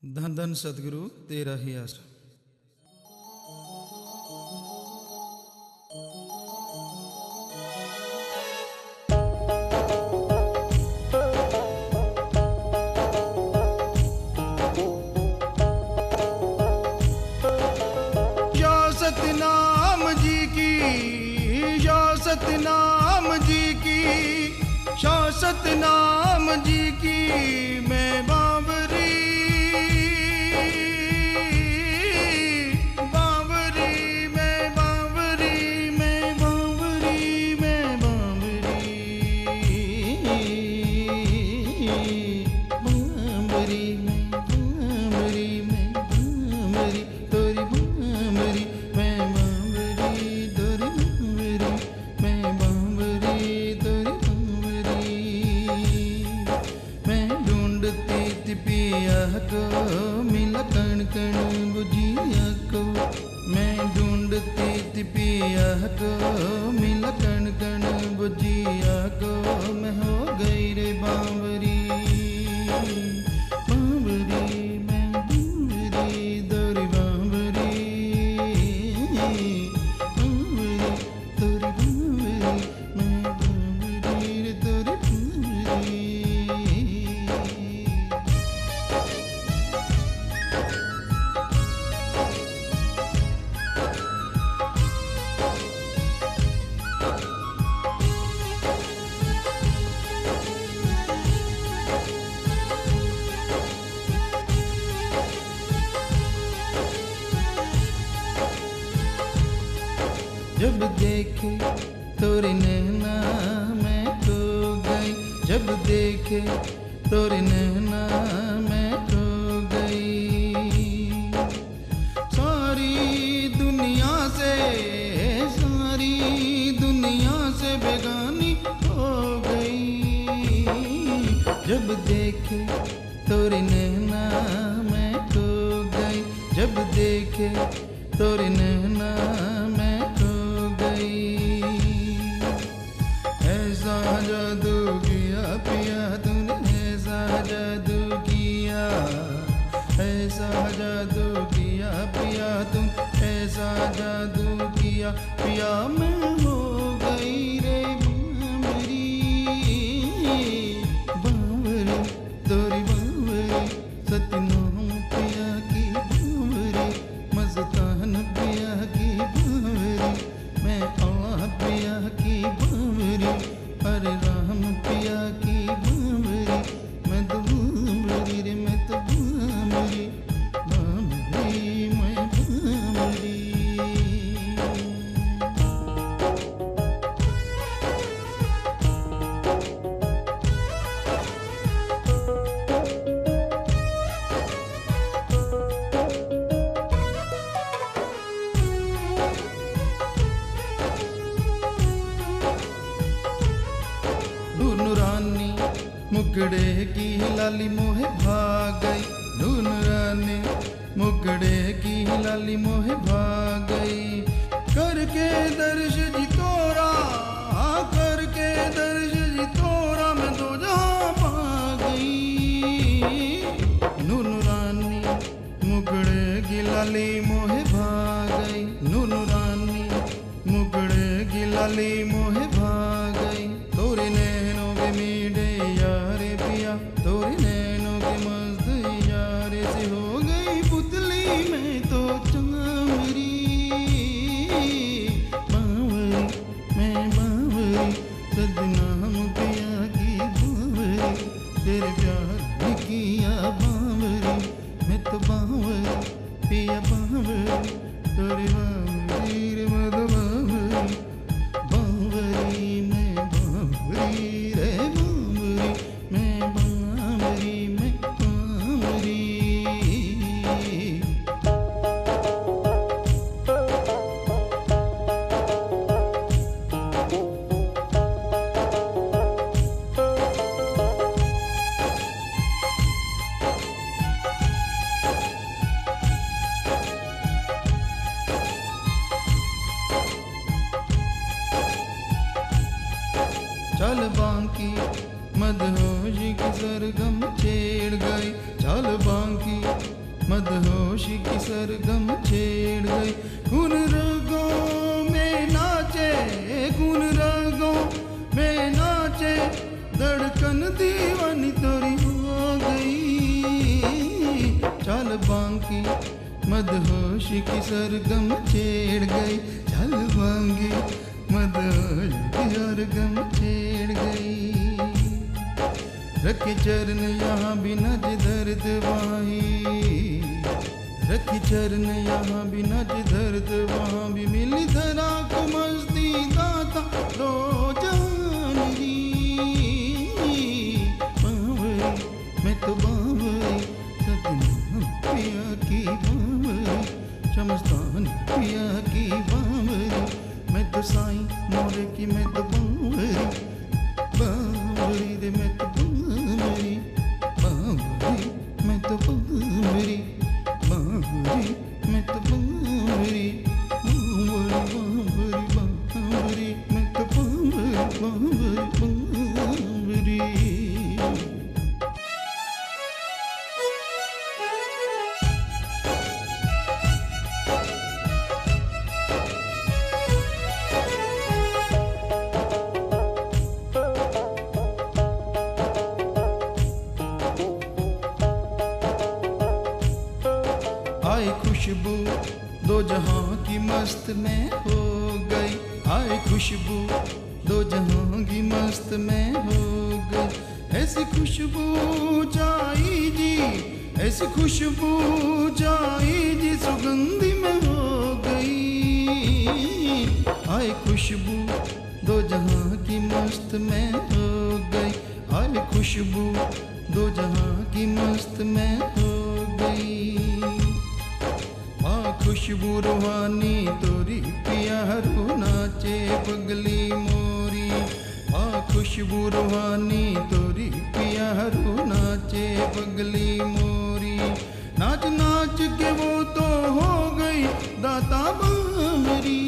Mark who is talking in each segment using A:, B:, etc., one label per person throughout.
A: धन धन सतगुरु तेरा ही आसरा। या सतनाम जी की, या सतनाम जी की, या सतनाम जी की मैं बावरी, बावरी मैं बावरी, मैं बावरी, मैं बावरी, बावरी मैं बावरी, मैं बावरी तोरी बावरी, मैं बावरी तोरी बावरी, मैं बावरी तोरी बावरी। मैं ढूंढती थी पिया को, मिला कण कण बुझिया को। मैं ढूंढती थी पिया को, मिला कण कण बुझिया को। मैं हो गई रे बावरी, बावरी मैं बावरी तोरी बावरी, बावरी तोरी बावरी, मैं बावरी रे तोरी बावरी। जब देखे तोरे नैना मैं खो गई, जब देखे तोरे नैना मैं खो गई। सारी दुनिया से, सारी दुनिया से बेगानी हो गई। जब देखे तोरे नैना मैं खो गई, जब देखे तोरे नैना मैं खो गई। ऐसा जादू किया पिया तूने, ऐसा जादू किया, ऐसा जादू किया पिया तुम, ऐसा जादू किया पिया। मैं हो गई रे बावरी, बावरी तोरी बावरी, सतनाम पिया की बावरी, मस्तान पिया की बावरी, मैं आला पिया की बावरी, हरे राम पिया की बावरी। मैं तो बावरी रे, मैं तो बावरी, बावरी मैं बावरी। नूरानी मुगड़े की लाली मोहे भाग गई, नूरानी मुगड़े की लाली मोहे भाग गई। करके दर्श जी तोरा, करके दर्श जी तोरा, मैं तो जहाँ पा गई। नूरानी मुगड़े की लाली मोहे भाग गई, नूरानी मुगड़े की लाली मोहे भाग गई। तोरे नैनों के मीठे यारे पिया, तोरे नैनों के मस्त यारे से हो गई पुतली मैं तो चावरी, बावरी मैं बावरी, सदनाम पिया की बावरी, तेरे प्यार ने किया बावरी। मैं तो बावरी पिया बावरी, तोरे बावरी रे मद बावरी, बावरी मैं बावरी रे बावरी, मैं बावरी मैं बावरी। चल बांकी मदहोशी की सरगम छेड़ गई, चल बांकी बांकी मदहोशी की सरगम छेड़ गई। खून रगों में नाचे, खून रगों में नाचे, धड़कन दीवानी तोरी हो गई। चाल बांकी मदहोशी की सरगम छेड़ गई, चाल बांकी मदहोशी की सरगम छेड़ गई। रखे चरण यहाँ भी नज दर्द वाही, रखी चरण यहाँ भी नज दर्द वहाँ भी मिली धरा को मस्ती दाता दो जानी। बावरी मैं तो बावरी, सतनाम पिया की बावरी, शमस्तान पिया की बावरी, मैं तो साईं मोरे की मैं तो बावरी, बावरी रे मैं तो बावरी, बावरी मैं तो बावरी, बावरी मैं तो बावरी, बावरी बावरी मैं तो बावरी, बावरी। आए खुशबू दो जहां की मस्त में हो गई, आए खुशबू दो जहां की मस्त में हो गई। ऐसी खुशबू चाहिए जी, ऐसी खुशबू चाहिए जी, सुगंधी में हो गई। आए खुशबू दो जहां की मस्त में हो गई, आए खुशबू दो जहां की मस्त में हो गई। खुशबू रूहानी तोरी प्यारो नाचे पगली मोरी, खुशबू रूहानी तोरी प्यारो नाचे पगली मोरी। नाच नाच के वो तो हो गई दाता बावरी,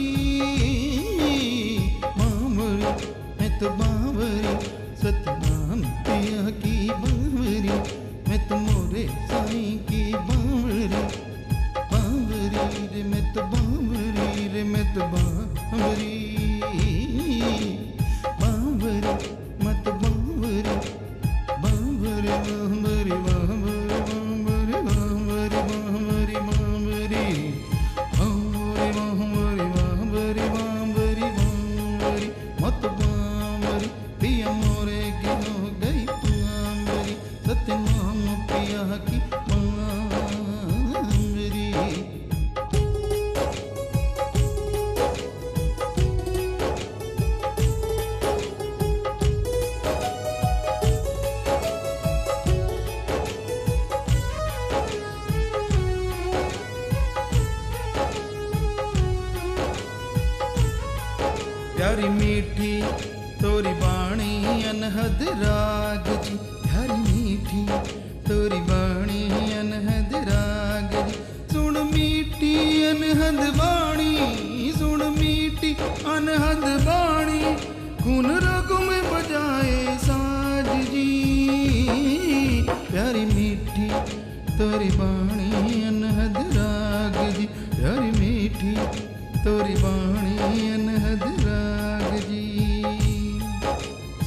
A: बावरी मैं तो बावरी, सतनाम पिया की बावरी, मैं तो मोरे साईं की बावरी, बावरी रे मैं तो बावरी रे मैं तो बावरी, बावरी मैं तो बावरी, बावरी बावरी बावरी बावरी बावरी बावरी बावरी, बावरी बावरी बावरी बावरी मत बावरी, पिया मोरे की हो गई बावरी, सतनाम पिया की प्यारी मीठी तोरी बाणी अनहद राग जी, प्यारी मीठी तोरी बाणी अनहद राग जी। सुन मीठी अनहद बाणी, सुन मीठी अनहद बाणी, खून रगों में बजाए साज जी। प्यारी मीठी तोरी बाणी अनहद राग जी, प्यारी मीठी तोरी बाणी अनहद राग जी।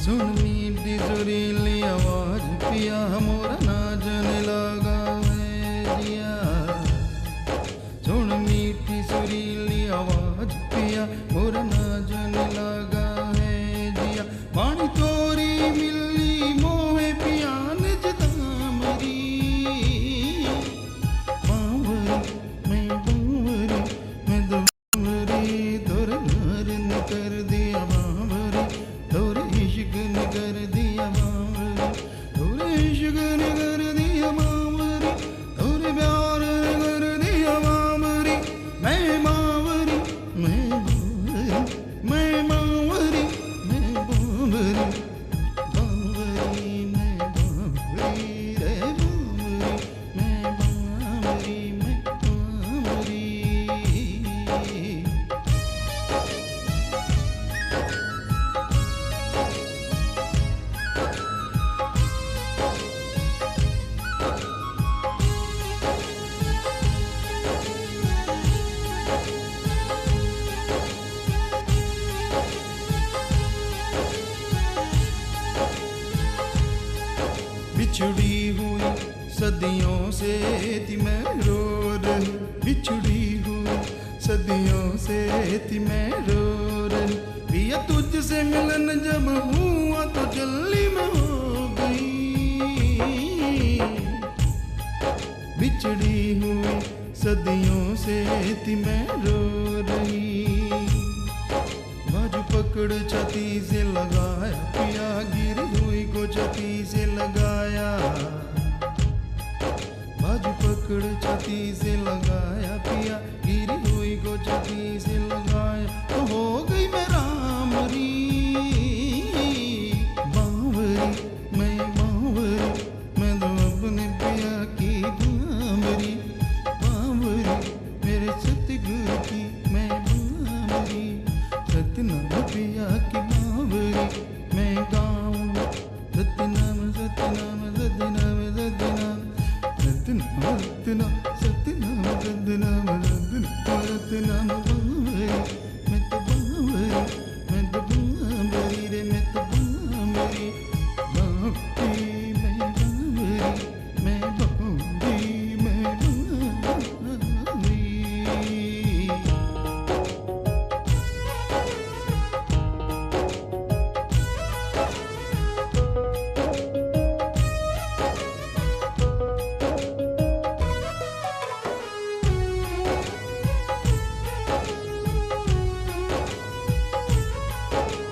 A: सुन मीठी सुरीली आवाज पिया मोरा नाचने लगा है जिया, सुन मीठी सुरीली आवाज पिया मोरा नाचने लगा है जिया। बाणी तोरी मिली मोहे पिया निज दामरी, बावरी मैं बावरी मैं दो कर दिया बावरी, तोरे इश्क ने कर सदियों से थी मैं रो रही, बिछड़ी हुई सदियों से थी मैं रो रही। पिया तुझसे मिलन जब हुआ तो जल्दी में हो गई, बिछड़ी हुई सदियों से थी मैं रो रही। बाजू पकड़ छाती से लगाया पिया, गिरी हुई को छाती से लगाया। बाजू पकड़ छाती से लगाया पिया, गिरी हुई को छाती से लगाया। तो हो गई मैं रामरी बावरी, मैं बावरी, मैं तो अपने पिया की बावरी, बावरी मेरे सतगुरु की मैं बावरी। सतनाम पिया की बावरी मैं गाऊं, सतनाम सतनाम सतनाम सतनाम सतनाम सतनाम सतनाम सतनाम सतनाम सतनाम बावरी, मैं तो बावरी, मैं तो बावरी रे, मैं तो बावरी, बावरी मैं बावरी, मैं बावरी, मैं बावरी।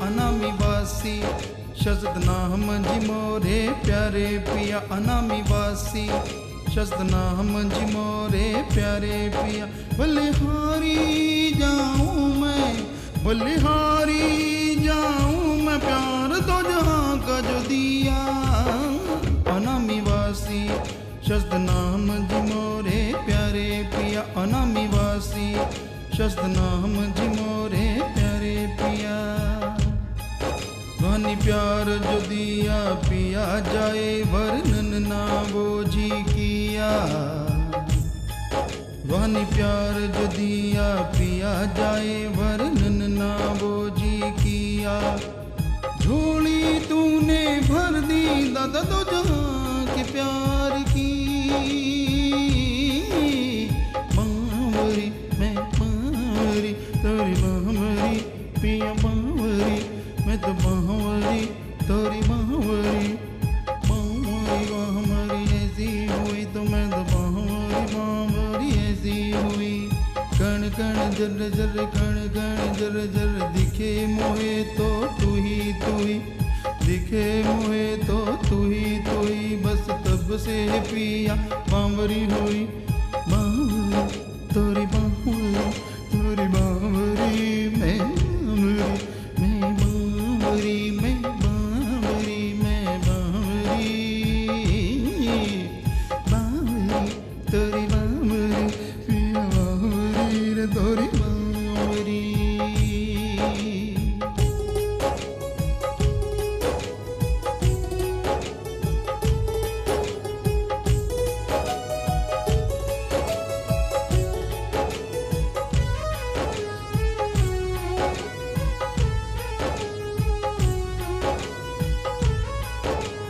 A: अनामी वासी शस्त्रनाम जी मोरे प्यारे पिया, अनामी वासी शस्त्रनाम जी मोरे प्यारे पिया। बलिहारी जाऊं मैं, बलिहारी जाऊं मैं, प्यार तो जहाँ का जो दिया। अनामी वासी शस्त्रनाम जी मोरे प्यारे पिया, अनामी वासी शस्त्रनाम जी मोरे प्यारे पिया। वानी प्यार जो दिया पिया जाए, वर्णन ना वो जी किया। वानी प्यार जो दिया पिया जाए, वर्णन ना वो जी किया। झोली तूने भर दी दादा तो जहाँ के प्यार की। बावरी मैं बावरी, तोरी बावरी पिया बावरी, मैं तो बावरी तोरी बावरी, बावरी बावरी ऐसी हुई तो मैं तो बावरी बावरी ऐसी हुई। कण कण जर जर कण कण जर जर दिखे मोहे तो तू ही दिखे मोहे तो तू ही। बस तब से पिया बावरी हुई, बावरी तोरी बावरी, तोरी बावरी मैं बावरी, मैं बावरी, मैं बावरी, मैं बावरी, बावरी तोरी बावरी, पिया बावरी रे तोरी बावरी।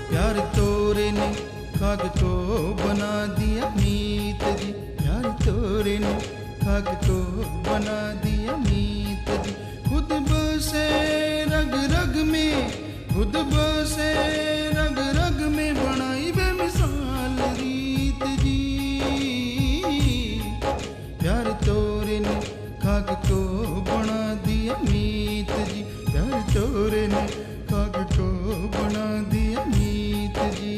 A: प्यार तोरे ने खाक को बना दिया मीत जी, प्यार तोरे ने खाक को बना दिया मीत जी। खुद बसे रग रग में, खुद बसे रग रग में, बनाई बेमिसाल रीत जी। प्यार तोरे ने खाक को बना दिया मीत जी, प्यार तोरे ने खाक को बना दिया मीत जी।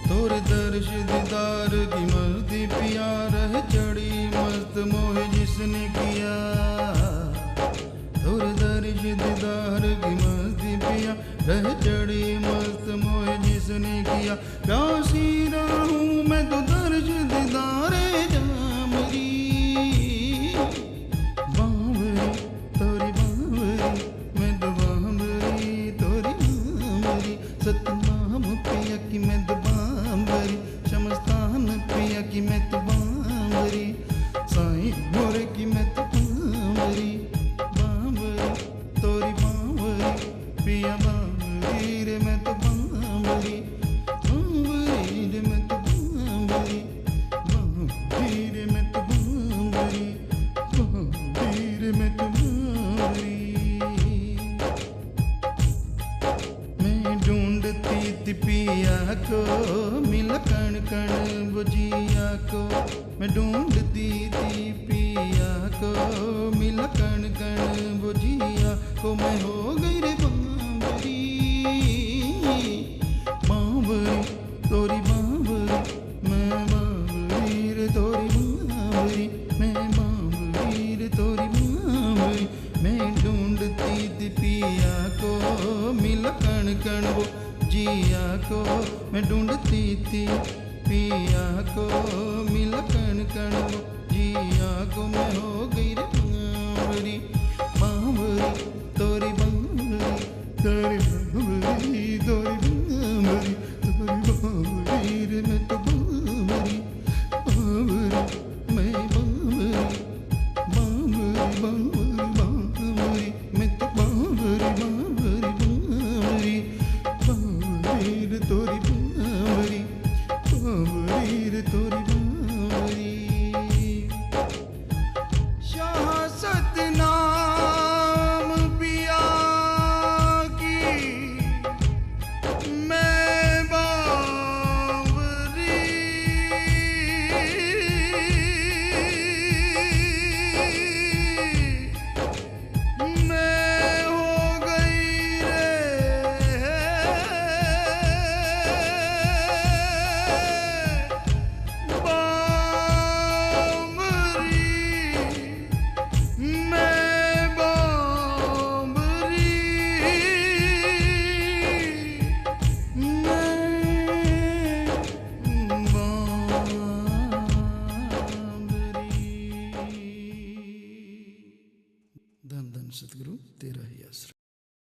A: तोरे दर्श दीदार की मस्ती पिया, रह चढ़ी मस्त मोह जिसने किया। तोरे दर्श दीदार की मस्ती पिया, रह चढ़ी मस्त मोह जिसने किया। प्यासी रहूं मैं तो दर्श दीदारे जामरी, बावरी तोरी बावरी, मैं तो बावरी तोरी बावरी। सतनाम पिया की मैं तो बावरी, शमस्तान पिया की मैं तो बावरी, साईं मोरे की मैं तो बावरी, बावरी तोरी बावरी, पिया बावरी रे मैं तो बावरी, बावरी रे वो जिया को मैं ढूंढती थी पिया को, मिला कण कण वो जिया को, मैं हो गई रे बांवरी बांवरी तोरी बांवरी, मैं बांवरी रे तोरी बांवरी, मैं बांवरी रे तोरी बांवरी। मैं ढूंढती थी पिया को, मिला कण कण वो जिया को, मैं ढूंढती थी पिया को, मिला कण कण वो जिया को, मैं हो गई रे बांवरी बांवरी तोरी बांवरी, तोरी बांवरी तोरी बांवरी, तोरी बांवरी रे मैं तो बांवरी बांवरी, मैं बांवरी बांवरी बांवरी बांवरी, मैं तो बांवरी बांवरी बांवरी, बांवरी रे तोरी बांवरी, बांवरी रे तोरी बांवरी। शाह सतनाम पिया की मैं बांवरी, मैं हो गई रे बांवरी, मैं बांवरी, मैं बांवरी। धन धन सतगुरु तेरा ही आश्रय।